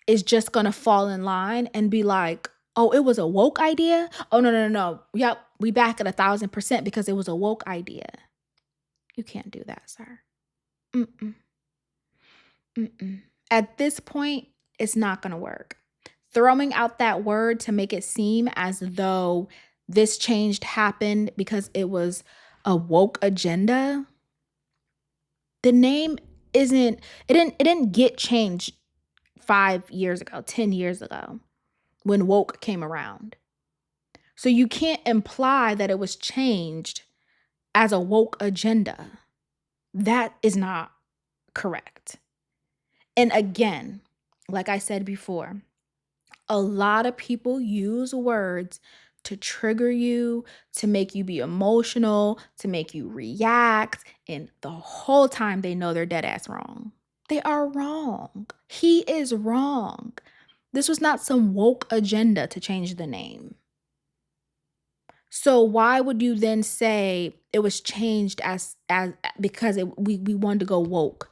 is just going to fall in line and be like, oh, it was a woke idea? Oh, no. Yep, we back at 1,000% because it was a woke idea. You can't do that, sir. Mm-mm. Mm-mm. At this point, it's not going to work. Throwing out that word to make it seem as though this change happened because it was a woke agenda. The name it didn't get changed 5 years ago, 10 years ago when woke came around. So you can't imply that it was changed as a woke agenda. That is not correct. And again, like I said before, a lot of people use words to trigger you, to make you be emotional, to make you react, and the whole time they know they're dead ass wrong. They are wrong. He is wrong. This was not some woke agenda to change the name. So why would you then say it was changed as because we wanted to go woke?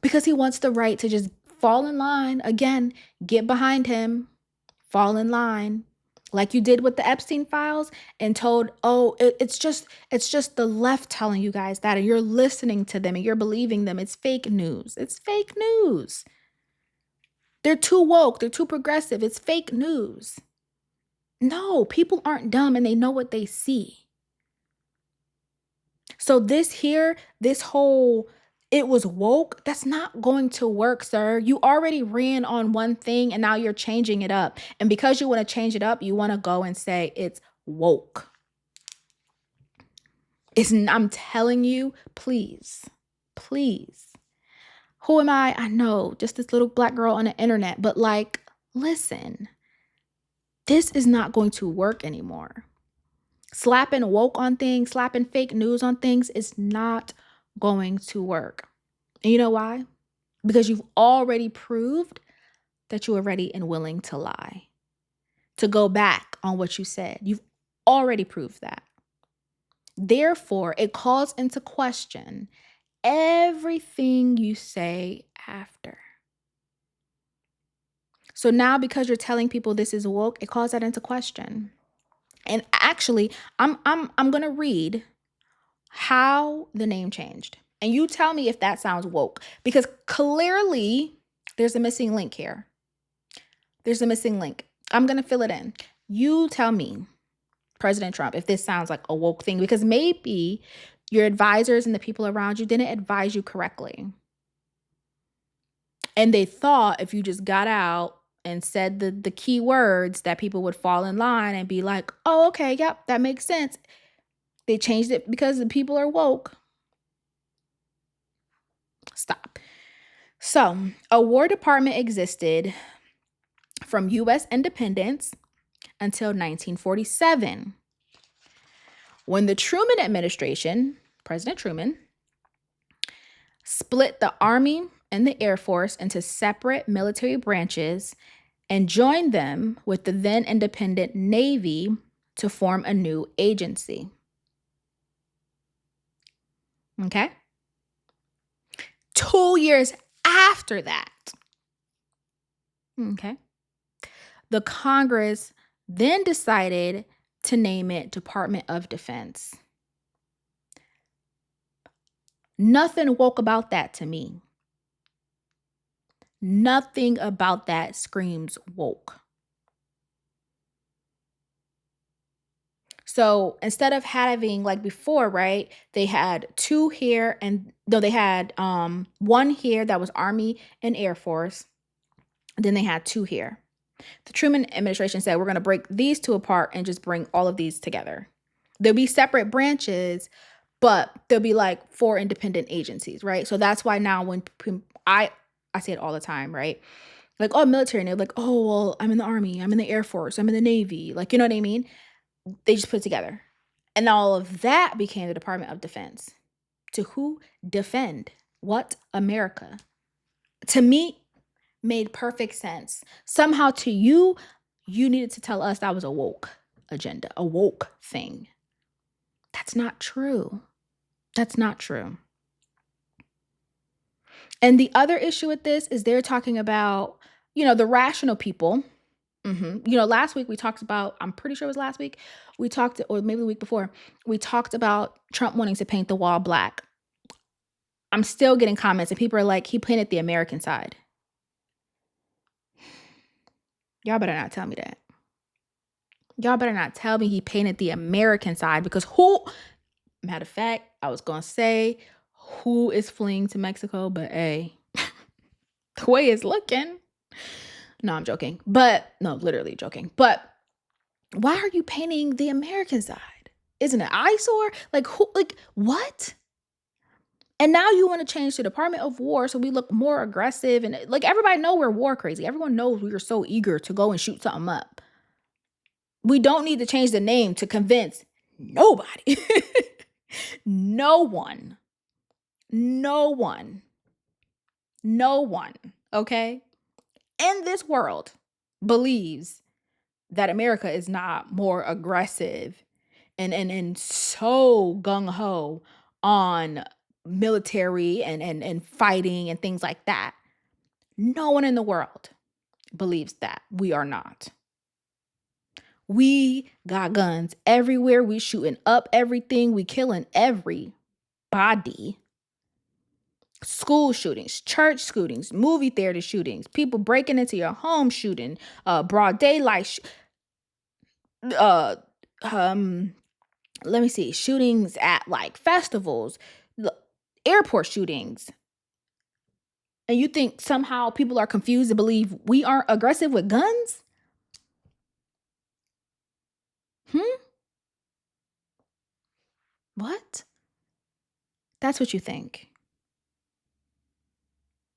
Because he wants the right to just fall in line. Again, get behind him, fall in line. Like you did with the Epstein files and told, oh, it's just the left telling you guys that, and you're listening to them and you're believing them. It's fake news. It's fake news. They're too woke. They're too progressive. It's fake news. No, people aren't dumb and they know what they see. So this whole it was woke, that's not going to work, sir. You already ran on one thing and now you're changing it up. And because you want to change it up, you want to go and say it's woke. I'm telling you, please. Who am I? I know, just this little black girl on the internet, but like, listen, this is not going to work anymore. Slapping woke on things, slapping fake news on things is not going to work. And you know why? Because you've already proved that you are ready and willing to lie, to go back on what you said. You've already proved that. Therefore, it calls into question everything you say after. So now, because you're telling people this is woke, it calls that into question. And actually, I'm gonna read how the name changed. And you tell me if that sounds woke, because clearly there's a missing link here. There's a missing link. I'm gonna fill it in. You tell me, President Trump, if this sounds like a woke thing, because maybe your advisors and the people around you didn't advise you correctly. And they thought if you just got out and said the key words that people would fall in line and be like, oh, okay, yep, that makes sense. They changed it because the people are woke. Stop. So, a War Department existed from U.S. independence until 1947, when the Truman administration, President Truman, split the Army and the Air Force into separate military branches and joined them with the then independent Navy to form a new agency. Okay? 2 years after that, okay, the Congress then decided to name it Department of Defense. Nothing woke about that to me. Nothing about that screams woke. So instead of having like before, right, they had two here they had one here that was Army and Air Force. And then they had two here. The Truman administration said, we're going to break these two apart and just bring all of these together. There'll be separate branches, but there'll be like 4 independent agencies, right? So that's why now when I say it all the time, right? Like, oh, military, and they're like, oh, well, I'm in the Army, I'm in the Air Force, I'm in the Navy. Like, you know what I mean? They just put it together. And all of that became the Department of Defense. To who? Defend. What? America. To me, made perfect sense. Somehow to you, you needed to tell us that was a woke agenda, a woke thing. That's not true. That's not true. And the other issue with this is they're talking about, the rational people. Last week we talked about, I'm pretty sure it was last week, we talked, or maybe the week before, we talked about Trump wanting to paint the wall black. I'm still getting comments and people are like, he painted the American side. Y'all better not tell me that. Y'all better not tell me he painted the American side, because matter of fact, I was going to say who is fleeing to Mexico, but hey, the way it's looking. No, I'm joking. But no, literally joking. But why are you painting the American side? Isn't it eyesore? What? And now you want to change to Department of War so we look more aggressive, and everybody know we're war crazy. Everyone knows we are so eager to go and shoot something up. We don't need to change the name to convince nobody. No one. Okay? In this world believes that America is not more aggressive and so gung-ho on military and fighting and things like that. No one in the world believes that. We are not. We got guns everywhere. We shooting up everything. We killing everybody. School shootings, church shootings, movie theater shootings, people breaking into your home shooting, broad daylight, let me see, shootings at festivals, airport shootings. And you think somehow people are confused and believe we aren't aggressive with guns? What? That's what you think.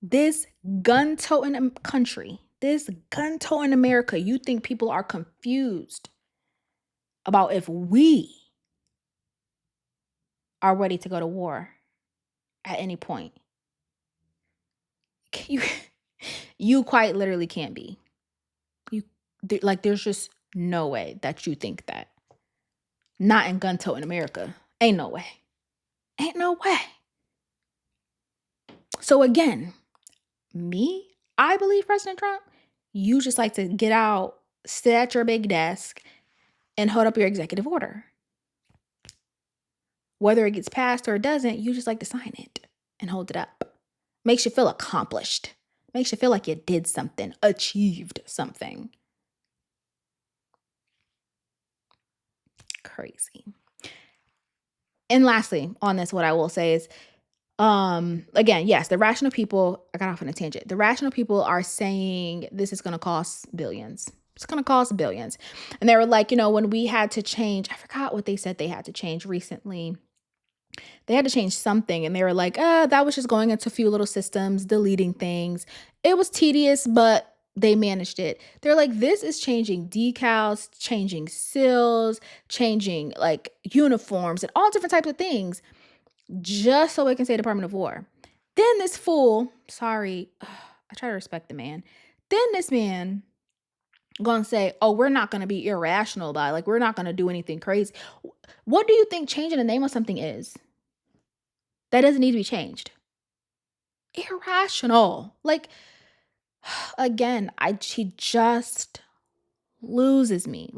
This gun-toting country, this gun-toting America, you think people are confused about if we are ready to go to war at any point. You quite literally can't be. There's just no way that you think that. Not in gun-toting America. Ain't no way. Ain't no way. So again, I believe President Trump, you just like to get out, sit at your big desk, and hold up your executive order. Whether it gets passed or it doesn't, you just like to sign it and hold it up. Makes you feel accomplished. Makes you feel like you did something, achieved something. Crazy. And lastly, on this, what I will say is, again, yes, the rational people, I got off on a tangent. The rational people are saying this is going to cost billions. It's going to cost billions. And they were like, when we had to change, I forgot what they said they had to change recently. They had to change something. And they were like, that was just going into a few little systems, deleting things. It was tedious, but they managed it. They're like, this is changing decals, changing seals, changing uniforms and all different types of things, just so it can say Department of War. Then this fool, sorry, I try to respect the man. Then this man gonna say, oh, we're not gonna be irrational about it. We're not gonna do anything crazy. What do you think changing the name of something is? That doesn't need to be changed. Irrational. Again, he just loses me.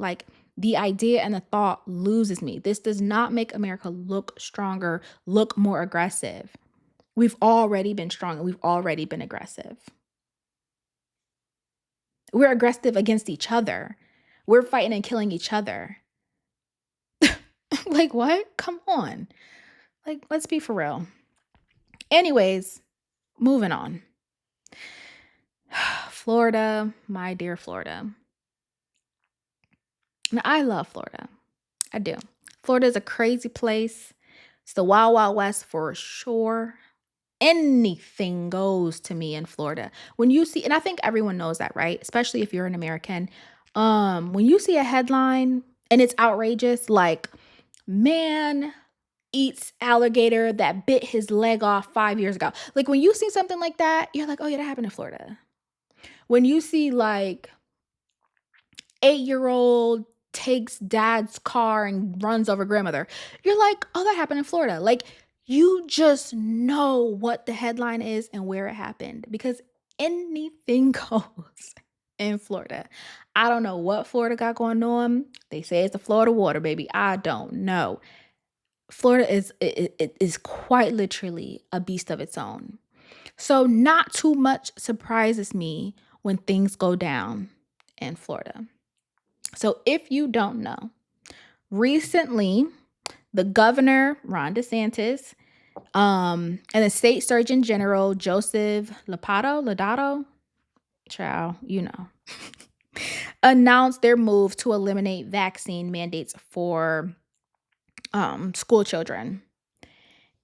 The idea and the thought loses me. This does not make America look stronger, look more aggressive. We've already been strong and we've already been aggressive. We're aggressive against each other. We're fighting and killing each other. What? Come on. Let's be for real. Anyways, moving on. Florida, my dear Florida. Now, I love Florida. I do. Florida is a crazy place. It's the Wild Wild West for sure. Anything goes to me in Florida. When you see, and I think everyone knows that, right? Especially if you're an American. When you see a headline and it's outrageous, man eats alligator that bit his leg off 5 years ago. When you see something like that, you're like, oh yeah, that happened in Florida. When you see 8-year-old takes dad's car and runs over grandmother, you're like, oh, that happened in Florida. you just know what the headline is and where it happened because anything goes in Florida. I don't know what Florida got going on. They say it's the Florida water, baby. I don't know. Florida is it is quite literally a beast of its own. So not too much surprises me when things go down in Florida. So if you don't know, recently the governor, Ron DeSantis, and the state surgeon general, Joseph Lodato, child, announced their move to eliminate vaccine mandates for school children.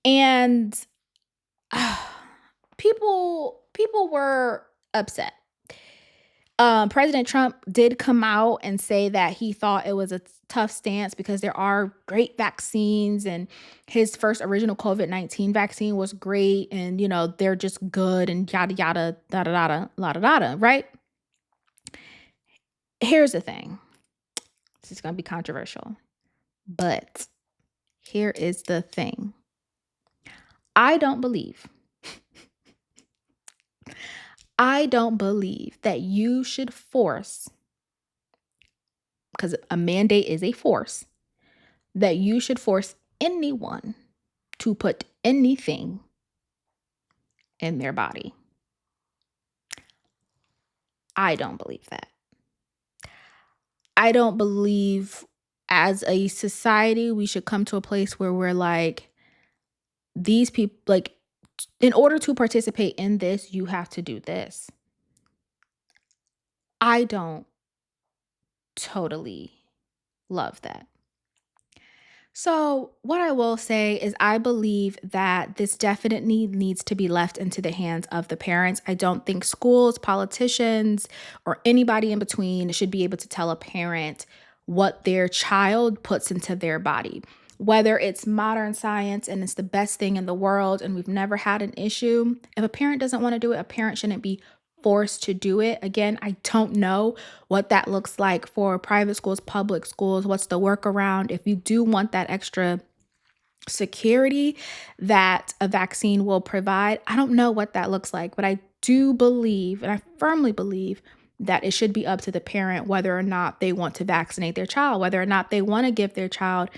And people were upset. President Trump did come out and say that he thought it was a tough stance because there are great vaccines and his first original COVID-19 vaccine was great and, they're just good and yada, yada, da, da, da, da, da, da, da, right? Here's the thing. This is going to be controversial, but here is the thing. I don't believe that you should force, because a mandate is a force, that you should force anyone to put anything in their body. I don't believe that. I don't believe as a society we should come to a place where we're like, these people, like, in order to participate in this, you have to do this. I don't totally love that. So, what I will say is, I believe that this definitely needs to be left into the hands of the parents. I don't think schools, politicians, or anybody in between should be able to tell a parent what their child puts into their body. Whether it's modern science and it's the best thing in the world and we've never had an issue, if a parent doesn't want to do it, a parent shouldn't be forced to do it. Again, I don't know what that looks like for private schools, public schools. What's the workaround? If you do want that extra security that a vaccine will provide, I don't know what that looks like, but I do believe, and I firmly believe, that it should be up to the parent whether or not they want to vaccinate their child, whether or not they want to give their child,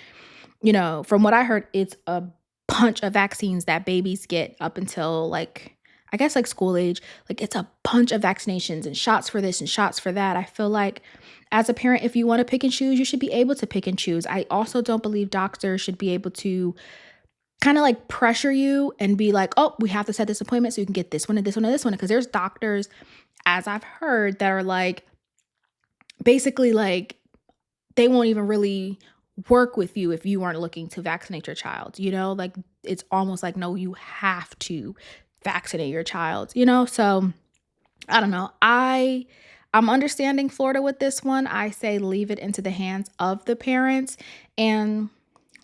from what I heard, it's a bunch of vaccines that babies get up until I guess school age. It's a bunch of vaccinations and shots for this and shots for that. I feel like as a parent, if you want to pick and choose, you should be able to pick and choose. I also don't believe doctors should be able to kind of pressure you and be like, oh, we have to set this appointment so you can get this one and this one and this one. Because there's doctors, as I've heard, that are basically they won't even really work with you if you aren't looking to vaccinate your child. It's almost like, no, you have to vaccinate your child, So I don't know. I'm understanding Florida with this one. I say leave it into the hands of the parents and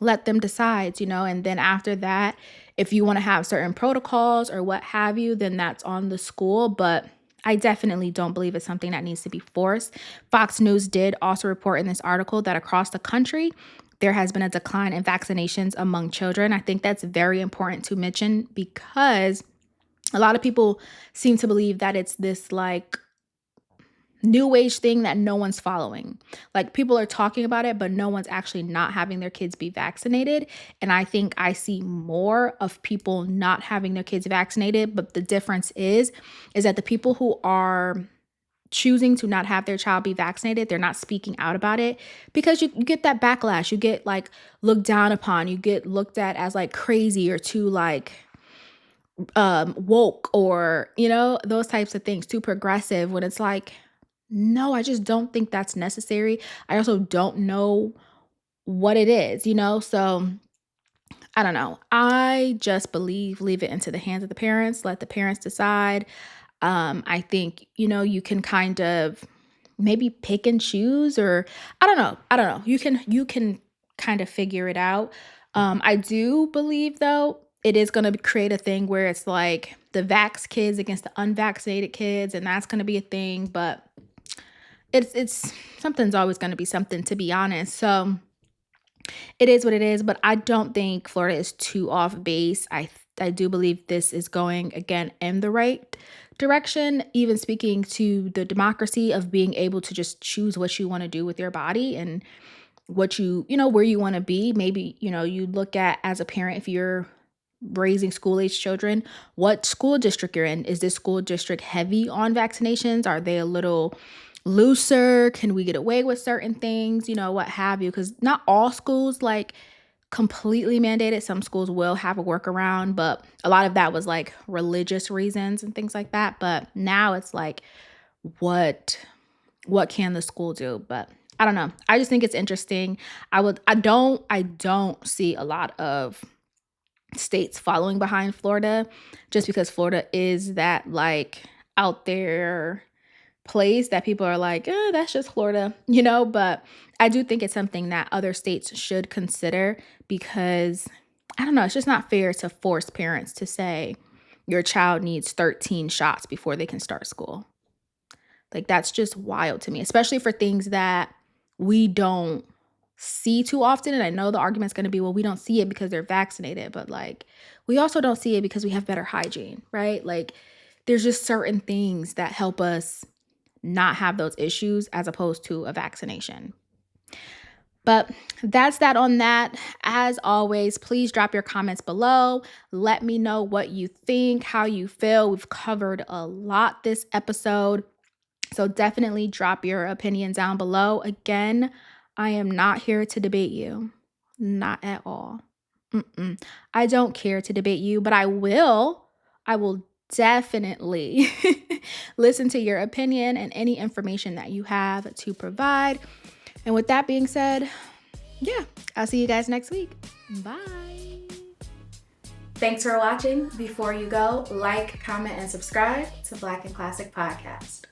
let them decide, and then after that, if you want to have certain protocols or what have you, then that's on the school. But I definitely don't believe it's something that needs to be forced. Fox News did also report in this article that across the country, there has been a decline in vaccinations among children. I think that's very important to mention because a lot of people seem to believe that it's this new age thing that no one's following. People are talking about it, but no one's actually not having their kids be vaccinated. And I think I see more of people not having their kids vaccinated. But the difference is that the people who are choosing to not have their child be vaccinated, they're not speaking out about it because you get that backlash. You get looked down upon. You get looked at as crazy or too woke or, those types of things, too progressive, when it's no, I just don't think that's necessary. I also don't know what it is, So I don't know. I just believe leave it into the hands of the parents. Let the parents decide. I think, you can kind of maybe pick and choose, or I don't know. You can kind of figure it out. I do believe though, it is going to create a thing where it's the vax kids against the unvaccinated kids. And that's going to be a thing, but it's something's always going to be something, to be honest. So It is what it is, but I don't think Florida is too off base. I do believe this is going again in the right direction, even speaking to the democracy of being able to just choose what you want to do with your body and what where you want to be. Maybe, you look at as a parent, if you're raising school age children, what school district you're in. Is this school district heavy on vaccinations? Are they a little looser? Can we get away with certain things? What have you? Because not all schools like completely mandated. Some schools will have a workaround, but a lot of that was like religious reasons and things like that. But now it's like, what can the school do? But I don't know. I just think it's interesting. I don't see a lot of states following behind Florida, just because Florida is that like out there place that people are like, that's just Florida, but I do think it's something that other states should consider, because I don't know, it's just not fair to force parents to say your child needs 13 shots before they can start school. Like, that's just wild to me, especially for things that we don't see too often. And I know the argument's going to be, well, we don't see it because they're vaccinated, but like, we also don't see it because we have better hygiene, right? Like, there's just certain things that help us not have those issues as opposed to a vaccination. But that's that on that. As always, please drop your comments below. Let me know what you think, how you feel. We've covered a lot this episode, so definitely drop your opinion down below. Again, I am not here to debate you. Not at all. I don't care to debate you, but I will definitely listen to your opinion and any information that you have to provide. And with that being said, yeah, I'll see you guys next week. Bye. Thanks for watching. Before you go, like, comment, and subscribe to Black and Classic Podcast.